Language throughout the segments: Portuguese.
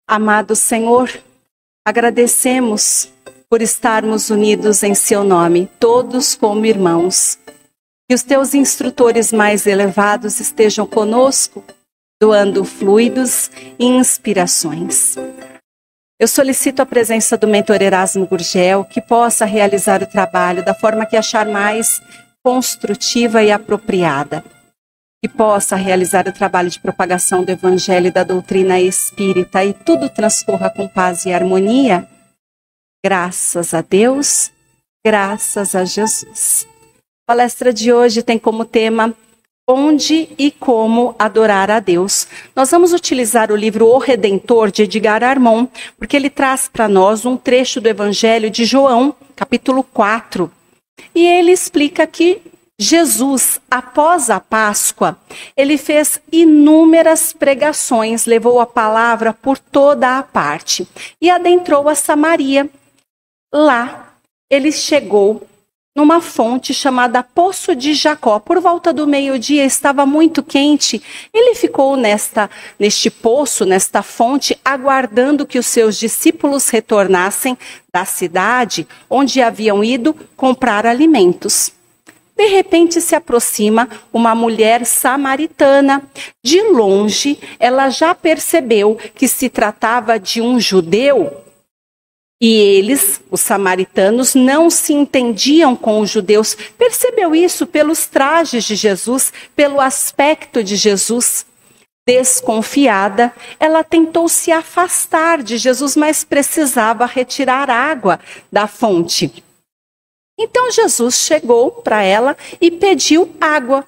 Amado Senhor, agradecemos por estarmos unidos em seu nome, todos como irmãos. Que os teus instrutores mais elevados estejam conosco, doando fluidos e inspirações. Eu solicito a presença do mentor Erasmo Gurgel, que possa realizar o trabalho da forma que achar mais construtiva e apropriada. Que possa realizar o trabalho de propagação do Evangelho e da doutrina espírita e tudo transcorra com paz e harmonia. Graças a Deus, graças a Jesus. A palestra de hoje tem como tema Onde e Como Adorar a Deus. Nós vamos utilizar o livro O Redentor, de Edgar Armond, porque ele traz para nós um trecho do Evangelho de João, capítulo 4. E ele explica que Jesus, após a Páscoa, ele fez inúmeras pregações, levou a palavra por toda a parte e adentrou a Samaria. Lá, ele chegou numa fonte chamada Poço de Jacó. Por volta do meio-dia, estava muito quente. Ele ficou neste poço, nesta fonte, aguardando que os seus discípulos retornassem da cidade onde haviam ido comprar alimentos. De repente se aproxima uma mulher samaritana. De longe, ela já percebeu que se tratava de um judeu. E eles, os samaritanos, não se entendiam com os judeus. Percebeu isso pelos trajes de Jesus, pelo aspecto de Jesus. Desconfiada, ela tentou se afastar de Jesus, mas precisava retirar água da fonte. Então Jesus chegou para ela e pediu água.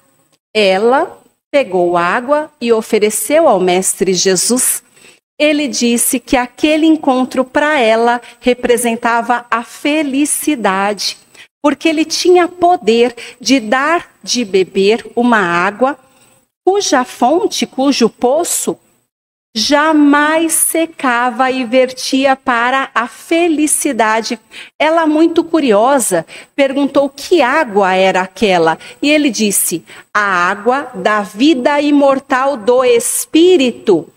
Ela pegou água e ofereceu ao Mestre Jesus. Ele disse que aquele encontro para ela representava a felicidade, porque ele tinha poder de dar de beber uma água cuja fonte, cujo poço, jamais secava e vertia para a felicidade. Ela, muito curiosa, perguntou que água era aquela. E ele disse, a água da vida imortal do Espírito.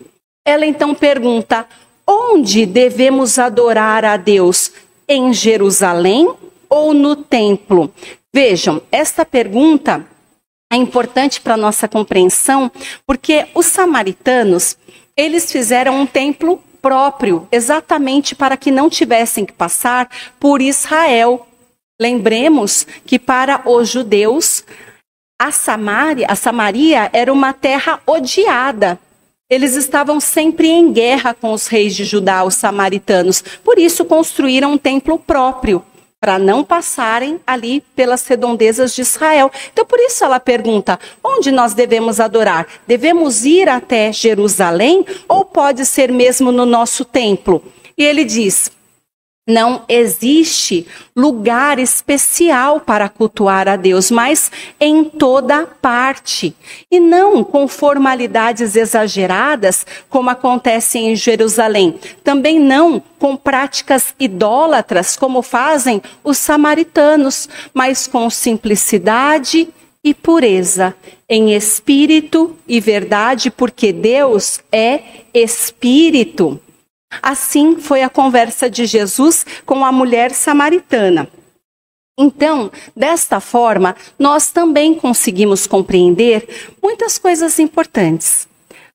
Ela então pergunta, onde devemos adorar a Deus? Em Jerusalém ou no templo? Vejam, esta pergunta é importante para a nossa compreensão, porque os samaritanos, eles fizeram um templo próprio, exatamente para que não tivessem que passar por Israel. Lembremos que para os judeus, a Samaria era uma terra odiada. Eles estavam sempre em guerra com os reis de Judá, os samaritanos. Por isso construíram um templo próprio, para não passarem ali pelas redondezas de Israel. Então, por isso ela pergunta, onde nós devemos adorar? Devemos ir até Jerusalém ou pode ser mesmo no nosso templo? E ele diz, não existe lugar especial para cultuar a Deus, mas em toda parte. E não com formalidades exageradas, como acontece em Jerusalém. Também não com práticas idólatras, como fazem os samaritanos, mas com simplicidade e pureza, em espírito e verdade, porque Deus é espírito. Assim foi a conversa de Jesus com a mulher samaritana. Então, desta forma, nós também conseguimos compreender muitas coisas importantes.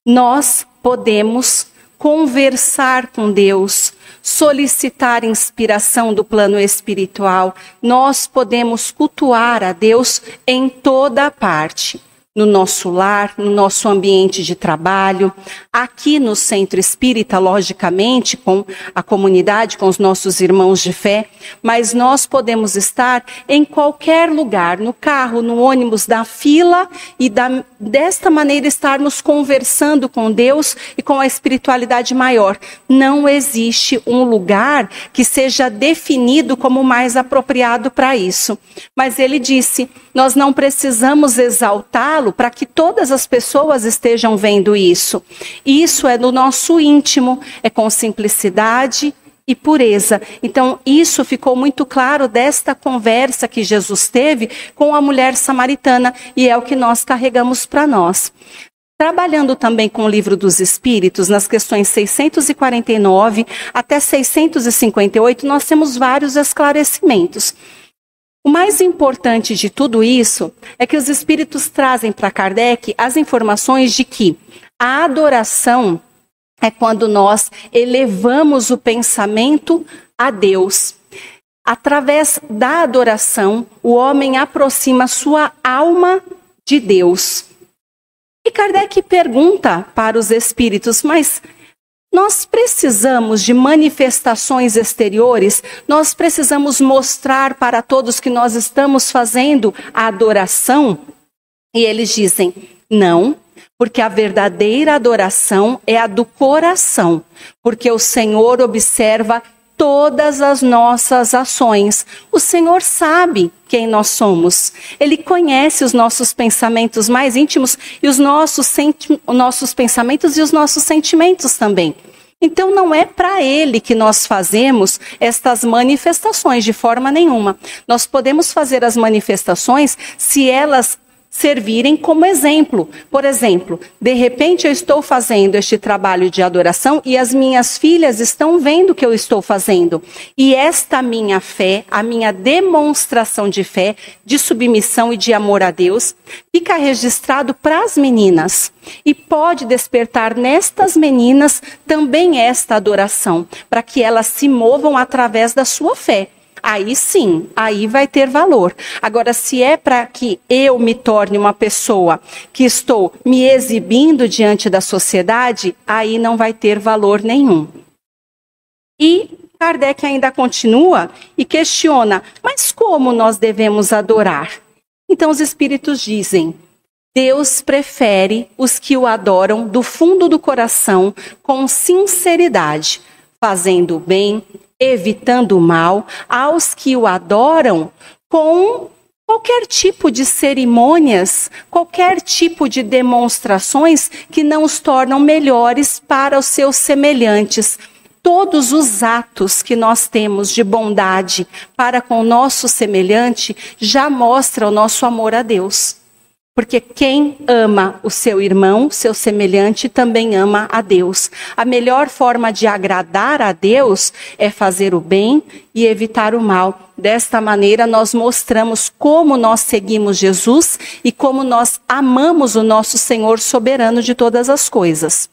Nós podemos conversar com Deus, solicitar inspiração do plano espiritual. Nós podemos cultuar a Deus em toda parte. No nosso lar, no nosso ambiente de trabalho, aqui no Centro Espírita, logicamente, com a comunidade, com os nossos irmãos de fé, mas nós podemos estar em qualquer lugar, no carro, no ônibus, da fila, e desta maneira estarmos conversando com Deus e com a espiritualidade maior. Não existe um lugar que seja definido como mais apropriado para isso. Mas ele disse, nós não precisamos exaltá-lo para que todas as pessoas estejam vendo isso. Isso é no nosso íntimo, é com simplicidade e pureza. Então, isso ficou muito claro desta conversa que Jesus teve com a mulher samaritana, e é o que nós carregamos para nós. Trabalhando também com o Livro dos Espíritos, nas questões 649 até 658, nós temos vários esclarecimentos. O mais importante de tudo isso é que os Espíritos trazem para Kardec as informações de que a adoração é quando nós elevamos o pensamento a Deus. Através da adoração, o homem aproxima sua alma de Deus. E Kardec pergunta para os espíritos, mas nós precisamos de manifestações exteriores? Nós precisamos mostrar para todos que nós estamos fazendo a adoração? E eles dizem, não, porque a verdadeira adoração é a do coração, porque o Senhor observa todas as nossas ações. O Senhor sabe quem nós somos. Ele conhece os nossos pensamentos mais íntimos e os nossos pensamentos e os nossos sentimentos também. Então não é para Ele que nós fazemos estas manifestações de forma nenhuma. Nós podemos fazer as manifestações se elas servirem como exemplo. Por exemplo, de repente eu estou fazendo este trabalho de adoração e as minhas filhas estão vendo o que eu estou fazendo. E esta minha fé, a minha demonstração de fé, de submissão e de amor a Deus, fica registrado para as meninas. E pode despertar nestas meninas também esta adoração, para que elas se movam através da sua fé. Aí sim, aí vai ter valor. Agora, se é para que eu me torne uma pessoa que estou me exibindo diante da sociedade, aí não vai ter valor nenhum. E Kardec ainda continua e questiona, mas como nós devemos adorar? Então os espíritos dizem, Deus prefere os que o adoram do fundo do coração, com sinceridade, fazendo o bem, evitando o mal, aos que o adoram com qualquer tipo de cerimônias, qualquer tipo de demonstrações que não os tornam melhores para os seus semelhantes. Todos os atos que nós temos de bondade para com o nosso semelhante já mostra o nosso amor a Deus. Porque quem ama o seu irmão, seu semelhante, também ama a Deus. A melhor forma de agradar a Deus é fazer o bem e evitar o mal. Desta maneira, nós mostramos como nós seguimos Jesus e como nós amamos o nosso Senhor soberano de todas as coisas.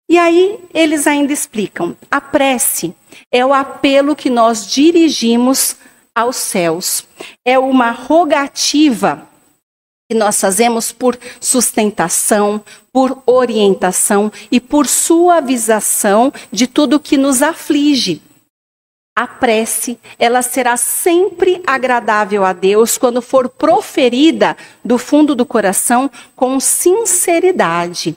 E aí, eles ainda explicam, a prece é o apelo que nós dirigimos aos céus. É uma rogativa que nós fazemos por sustentação, por orientação e por suavização de tudo que nos aflige. A prece, ela será sempre agradável a Deus quando for proferida do fundo do coração com sinceridade.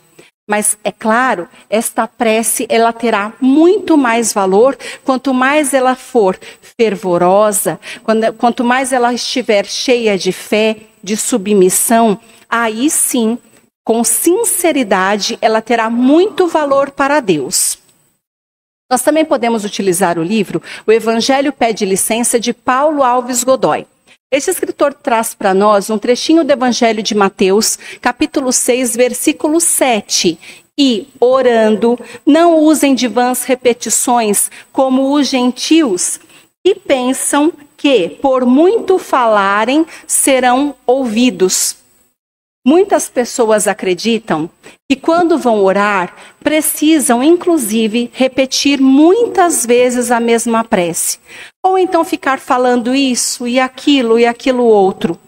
Mas, é claro, esta prece, ela terá muito mais valor quanto mais ela for fervorosa, quanto mais ela estiver cheia de fé, de submissão, aí sim, com sinceridade, ela terá muito valor para Deus. Nós também podemos utilizar o livro O Evangelho Pede Licença, de Paulo Alves Godoy. Este escritor traz para nós um trechinho do Evangelho de Mateus, capítulo 6, versículo 7. E, orando, não usem de vãs repetições, como os gentios, e pensam que, por muito falarem, serão ouvidos. Muitas pessoas acreditam que quando vão orar, precisam, inclusive, repetir muitas vezes a mesma prece. Ou então ficar falando isso e aquilo outro.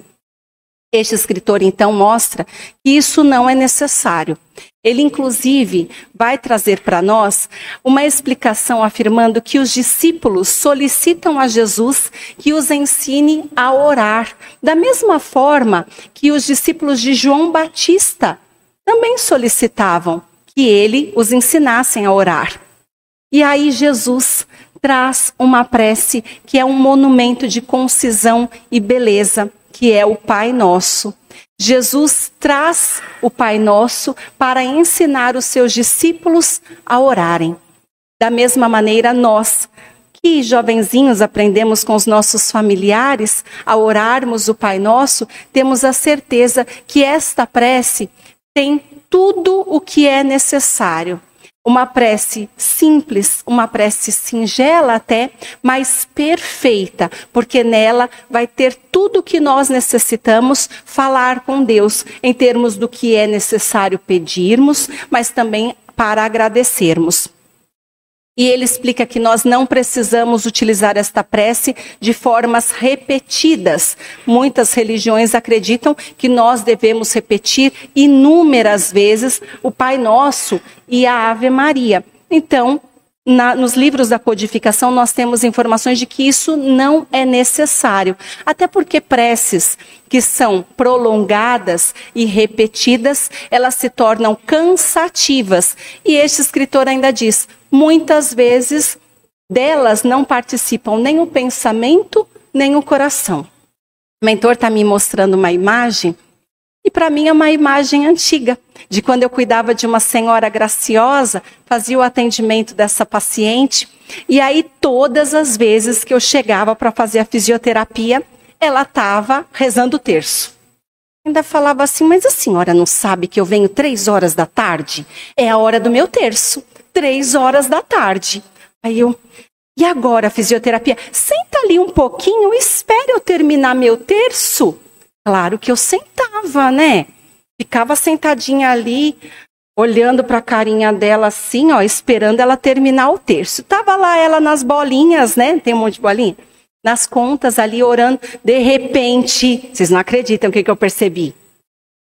Este escritor, então, mostra que isso não é necessário. Ele, inclusive, vai trazer para nós uma explicação afirmando que os discípulos solicitam a Jesus que os ensine a orar, da mesma forma que os discípulos de João Batista também solicitavam que ele os ensinassem a orar. E aí Jesus traz uma prece que é um monumento de concisão e beleza, que é o Pai Nosso. Jesus traz o Pai Nosso para ensinar os seus discípulos a orarem. Da mesma maneira, nós, que jovenzinhos aprendemos com os nossos familiares a orarmos o Pai Nosso, temos a certeza que esta prece tem tudo o que é necessário. Uma prece simples, uma prece singela até, mas perfeita, porque nela vai ter tudo o que nós necessitamos falar com Deus, em termos do que é necessário pedirmos, mas também para agradecermos. E ele explica que nós não precisamos utilizar esta prece de formas repetidas. Muitas religiões acreditam que nós devemos repetir inúmeras vezes o Pai Nosso e a Ave Maria. Então, nos livros da codificação, nós temos informações de que isso não é necessário. Até porque preces que são prolongadas e repetidas, elas se tornam cansativas. E este escritor ainda diz, muitas vezes delas não participam nem o pensamento, nem o coração. O mentor está me mostrando uma imagem, e para mim é uma imagem antiga, de quando eu cuidava de uma senhora graciosa, fazia o atendimento dessa paciente, e aí todas as vezes que eu chegava para fazer a fisioterapia, ela estava rezando o terço. Ainda falava assim, mas a senhora não sabe que eu venho 3 horas da tarde? É a hora do meu terço, 3 horas da tarde. Aí eu, e agora a fisioterapia? Senta ali um pouquinho, espere eu terminar meu terço. Claro que eu sentava, né? Ficava sentadinha ali, olhando para a carinha dela assim, ó, esperando ela terminar o terço. Tava lá ela nas bolinhas, né? Tem um monte de bolinha. Nas contas ali, orando. De repente, vocês não acreditam o que eu percebi?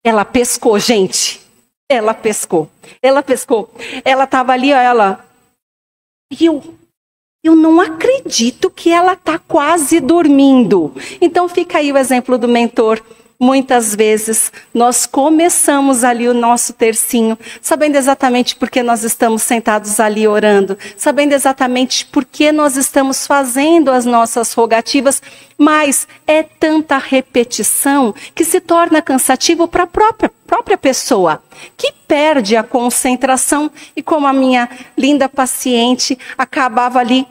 Ela pescou, gente. Ela pescou. Ela pescou. Ela tava ali, ó, ela... Eu não acredito que ela está quase dormindo. Então fica aí o exemplo do mentor. Muitas vezes nós começamos ali o nosso tercinho, sabendo exatamente por que nós estamos sentados ali orando, sabendo exatamente por que nós estamos fazendo as nossas rogativas, mas é tanta repetição que se torna cansativo para a própria pessoa, que perde a concentração e como a minha linda paciente acabava ali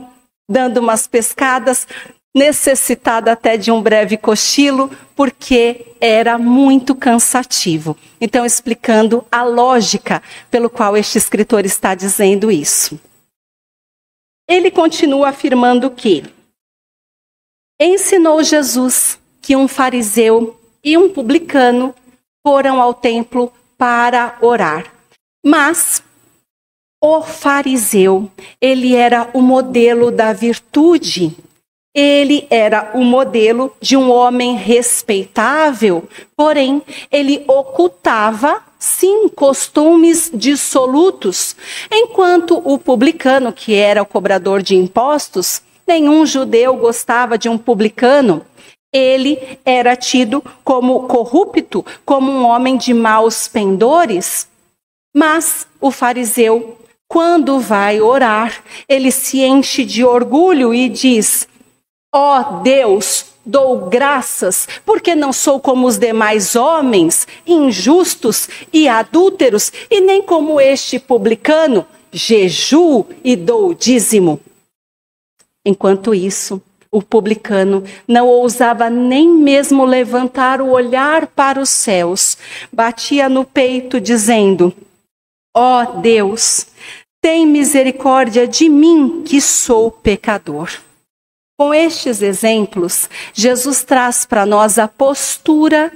dando umas pescadas, necessitada até de um breve cochilo, porque era muito cansativo. Então, explicando a lógica pelo qual este escritor está dizendo isso. Ele continua afirmando que ensinou Jesus que um fariseu e um publicano foram ao templo para orar. Mas o fariseu, ele era o modelo da virtude. Ele era o modelo de um homem respeitável, porém, ele ocultava, sim, costumes dissolutos, enquanto o publicano, que era o cobrador de impostos, nenhum judeu gostava de um publicano. Ele era tido como corrupto, como um homem de maus pendores. Mas o fariseu, quando vai orar, ele se enche de orgulho e diz: ó Deus, dou graças, porque não sou como os demais homens, injustos e adúlteros, e nem como este publicano, jejuo e dou dízimo. Enquanto isso, o publicano não ousava nem mesmo levantar o olhar para os céus, batia no peito dizendo: ó Deus, tem misericórdia de mim que sou pecador. Com estes exemplos, Jesus traz para nós a postura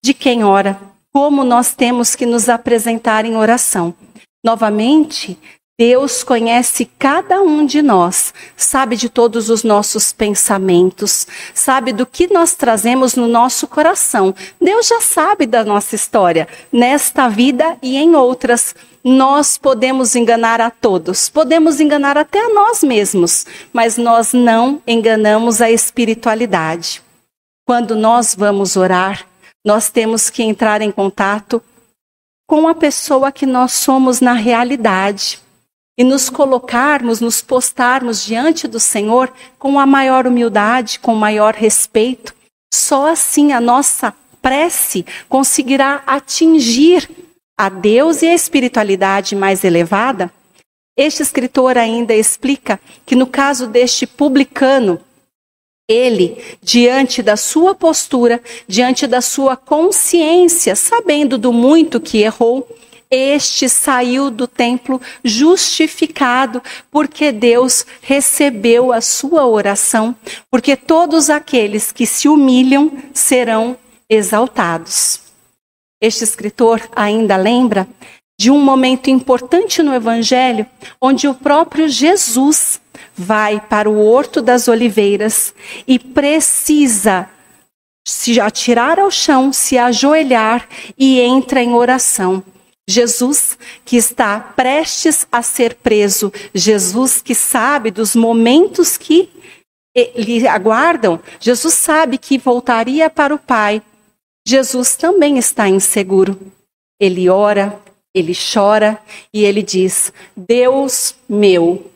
de quem ora, como nós temos que nos apresentar em oração. Novamente, Deus conhece cada um de nós, sabe de todos os nossos pensamentos, sabe do que nós trazemos no nosso coração. Deus já sabe da nossa história, nesta vida e em outras. Nós podemos enganar a todos, podemos enganar até a nós mesmos, mas nós não enganamos a espiritualidade. Quando nós vamos orar, nós temos que entrar em contato com a pessoa que nós somos na realidade e nos colocarmos, nos postarmos diante do Senhor com a maior humildade, com o maior respeito. Só assim a nossa prece conseguirá atingir a Deus e a espiritualidade mais elevada. Este escritor ainda explica que no caso deste publicano, Ele, diante da sua postura, diante da sua consciência, sabendo do muito que errou, este saiu do templo justificado, porque Deus recebeu a sua oração, porque todos aqueles que se humilham serão exaltados. Este escritor ainda lembra de um momento importante no Evangelho, onde o próprio Jesus vai para o Horto das Oliveiras e precisa se atirar ao chão, se ajoelhar e entra em oração. Jesus que está prestes a ser preso, Jesus que sabe dos momentos que lhe aguardam, Jesus sabe que voltaria para o Pai. Jesus também está inseguro. Ele ora, ele chora e ele diz: Deus meu,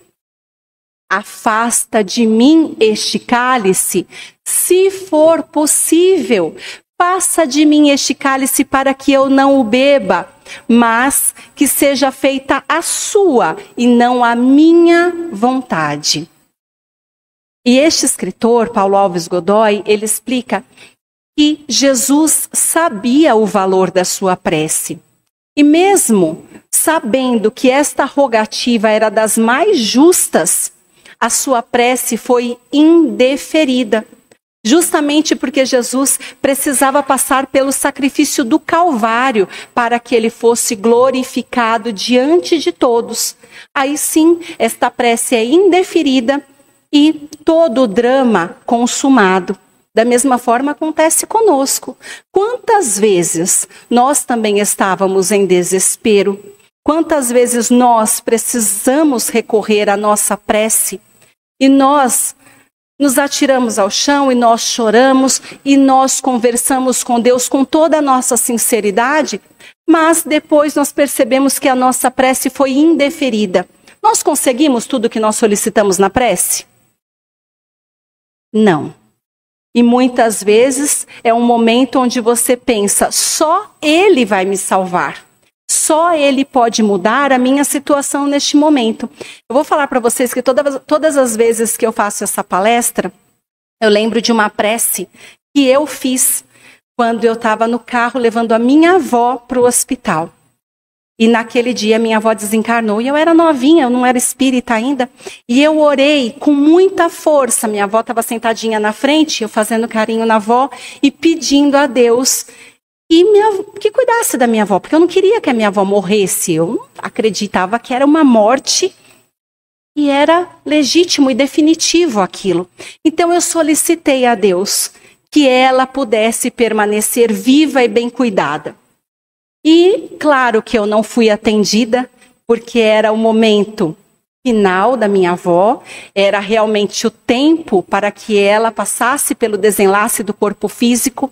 afasta de mim este cálice, se for possível. Passa de mim este cálice para que eu não o beba, mas que seja feita a sua e não a minha vontade. E este escritor, Paulo Alves Godoy, ele explica que Jesus sabia o valor da sua prece. E mesmo sabendo que esta rogativa era das mais justas, a sua prece foi indeferida. Justamente porque Jesus precisava passar pelo sacrifício do Calvário para que ele fosse glorificado diante de todos. Aí sim, esta prece é indeferida e todo o drama consumado. Da mesma forma acontece conosco. Quantas vezes nós também estávamos em desespero? Quantas vezes nós precisamos recorrer à nossa prece e nós nos atiramos ao chão e nós choramos e nós conversamos com Deus com toda a nossa sinceridade, mas depois nós percebemos que a nossa prece foi indeferida. Nós conseguimos tudo o que nós solicitamos na prece? Não. E muitas vezes é um momento onde você pensa, só Ele vai me salvar. Só Ele pode mudar a minha situação neste momento. Eu vou falar para vocês que todas as vezes que eu faço essa palestra, eu lembro de uma prece que eu fiz quando eu estava no carro levando a minha avó para o hospital. E naquele dia minha avó desencarnou e eu era novinha, eu não era espírita ainda. E eu orei com muita força. Minha avó estava sentadinha na frente, eu fazendo carinho na avó e pedindo a Deus que cuidasse da minha avó, porque eu não queria que a minha avó morresse. Eu acreditava que era uma morte e era legítimo e definitivo aquilo. Então eu solicitei a Deus que ela pudesse permanecer viva e bem cuidada. E claro que eu não fui atendida, porque era o momento final da minha avó, era realmente o tempo para que ela passasse pelo desenlace do corpo físico.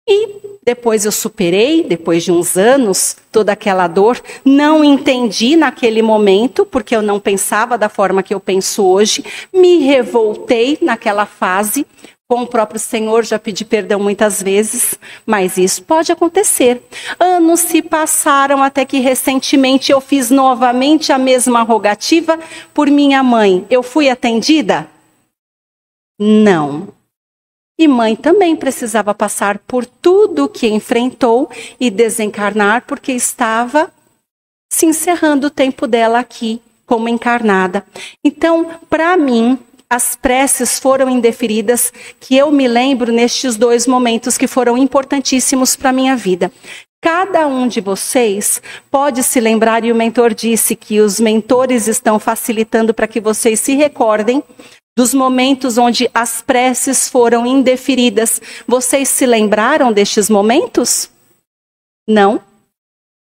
E depois eu superei, depois de uns anos, toda aquela dor. Não entendi naquele momento, porque eu não pensava da forma que eu penso hoje. Me revoltei naquela fase. Com o próprio Senhor, já pedi perdão muitas vezes, mas isso pode acontecer. Anos se passaram até que recentemente eu fiz novamente a mesma rogativa por minha mãe. Eu fui atendida? Não. E mãe também precisava passar por tudo o que enfrentou e desencarnar, porque estava se encerrando o tempo dela aqui como encarnada. Então, para mim, as preces foram indeferidas, que eu me lembro nestes dois momentos que foram importantíssimos para a minha vida. Cada um de vocês pode se lembrar, e o mentor disse que os mentores estão facilitando para que vocês se recordem dos momentos onde as preces foram indeferidas. Vocês se lembraram destes momentos? Não?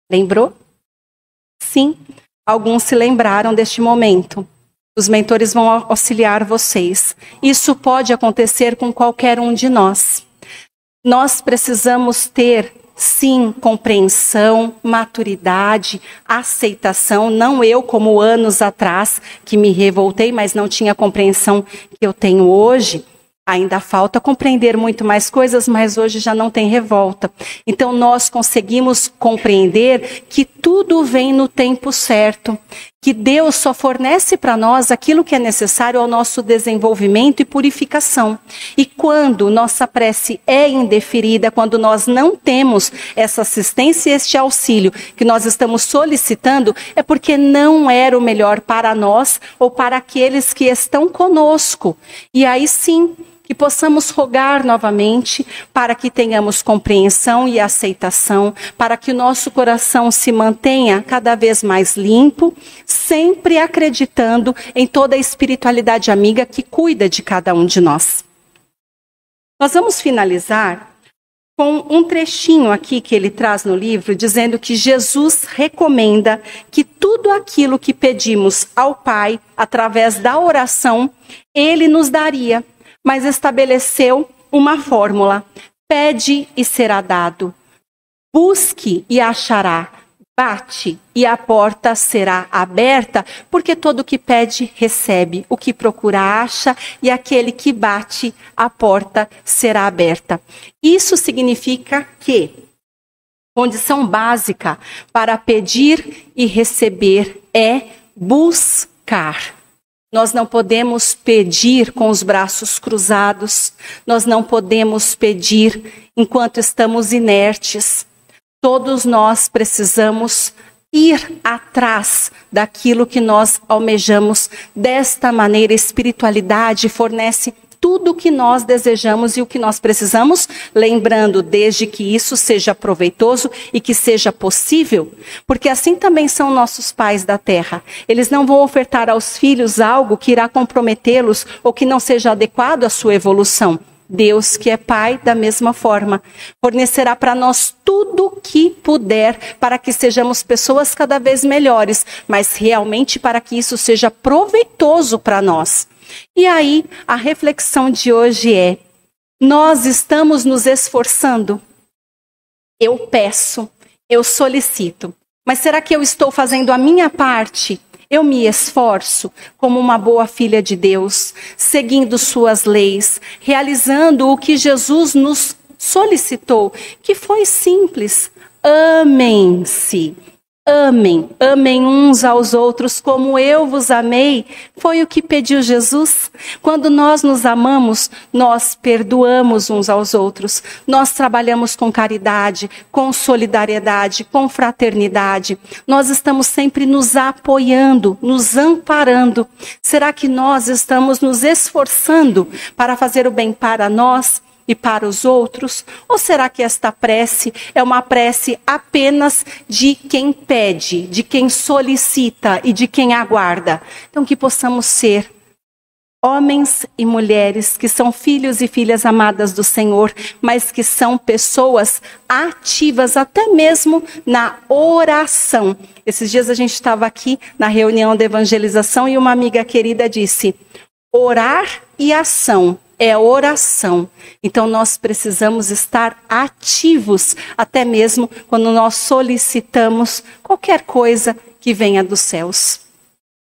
Lembrou? Sim, alguns se lembraram deste momento. Os mentores vão auxiliar vocês. Isso pode acontecer com qualquer um de nós. Nós precisamos ter, sim, compreensão, maturidade, aceitação. Não eu, como anos atrás, que me revoltei, mas não tinha a compreensão que eu tenho hoje. Ainda falta compreender muito mais coisas, mas hoje já não tem revolta. Então nós conseguimos compreender que tudo vem no tempo certo, que Deus só fornece para nós aquilo que é necessário ao nosso desenvolvimento e purificação. E quando nossa prece é indeferida, quando nós não temos essa assistência e este auxílio que nós estamos solicitando, é porque não era o melhor para nós ou para aqueles que estão conosco. E aí sim, que possamos rogar novamente para que tenhamos compreensão e aceitação, para que o nosso coração se mantenha cada vez mais limpo, sempre acreditando em toda a espiritualidade amiga que cuida de cada um de nós. Nós vamos finalizar com um trechinho aqui que ele traz no livro, dizendo que Jesus recomenda que tudo aquilo que pedimos ao Pai, através da oração, Ele nos daria. Mas estabeleceu uma fórmula: pede e será dado, busque e achará, bate e a porta será aberta, porque todo o que pede recebe, o que procura acha, e aquele que bate, a porta será aberta. Isso significa que condição básica para pedir e receber é buscar. Nós não podemos pedir com os braços cruzados, nós não podemos pedir enquanto estamos inertes. Todos nós precisamos ir atrás daquilo que nós almejamos. Desta maneira, a espiritualidade fornece tudo o que nós desejamos e o que nós precisamos, lembrando, desde que isso seja proveitoso e que seja possível, porque assim também são nossos pais da terra. Eles não vão ofertar aos filhos algo que irá comprometê-los ou que não seja adequado à sua evolução. Deus, que é Pai, da mesma forma, fornecerá para nós tudo o que puder para que sejamos pessoas cada vez melhores, mas realmente para que isso seja proveitoso para nós. E aí, a reflexão de hoje é: nós estamos nos esforçando? Eu peço, eu solicito, mas será que eu estou fazendo a minha parte? Eu me esforço como uma boa filha de Deus, seguindo suas leis, realizando o que Jesus nos solicitou, que foi simples: amem-se. Amem uns aos outros como eu vos amei. Foi o que pediu Jesus. Quando nós nos amamos, nós perdoamos uns aos outros. Nós trabalhamos com caridade, com solidariedade, com fraternidade. Nós estamos sempre nos apoiando, nos amparando. Será que nós estamos nos esforçando para fazer o bem para nós e para os outros? Ou será que esta prece é uma prece apenas de quem pede, de quem solicita e de quem aguarda? Então, que possamos ser homens e mulheres que são filhos e filhas amadas do Senhor, mas que são pessoas ativas até mesmo na oração. Esses dias a gente estava aqui na reunião de evangelização e uma amiga querida disse: orar e ação é oração. Então nós precisamos estar ativos, até mesmo quando nós solicitamos qualquer coisa que venha dos céus.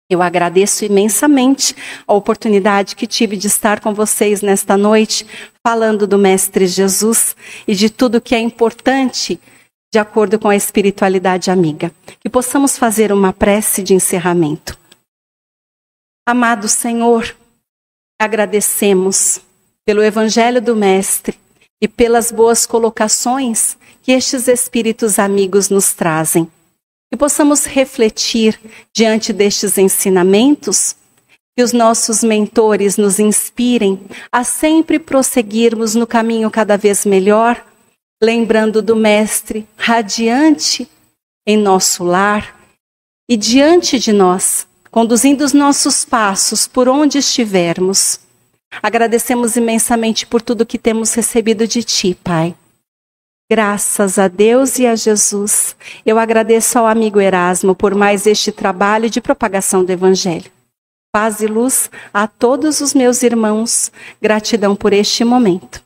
Eu agradeço imensamente a oportunidade que tive de estar com vocês nesta noite, falando do Mestre Jesus e de tudo que é importante de acordo com a espiritualidade amiga. Que possamos fazer uma prece de encerramento. Amado Senhor, agradecemos pelo Evangelho do Mestre e pelas boas colocações que estes espíritos amigos nos trazem. Que possamos refletir diante destes ensinamentos, que os nossos mentores nos inspirem a sempre prosseguirmos no caminho cada vez melhor, lembrando do Mestre radiante em nosso lar e diante de nós, conduzindo os nossos passos por onde estivermos. Agradecemos imensamente por tudo que temos recebido de Ti, Pai. Graças a Deus e a Jesus, eu agradeço ao amigo Erasmo por mais este trabalho de propagação do Evangelho. Paz e luz a todos os meus irmãos. Gratidão por este momento.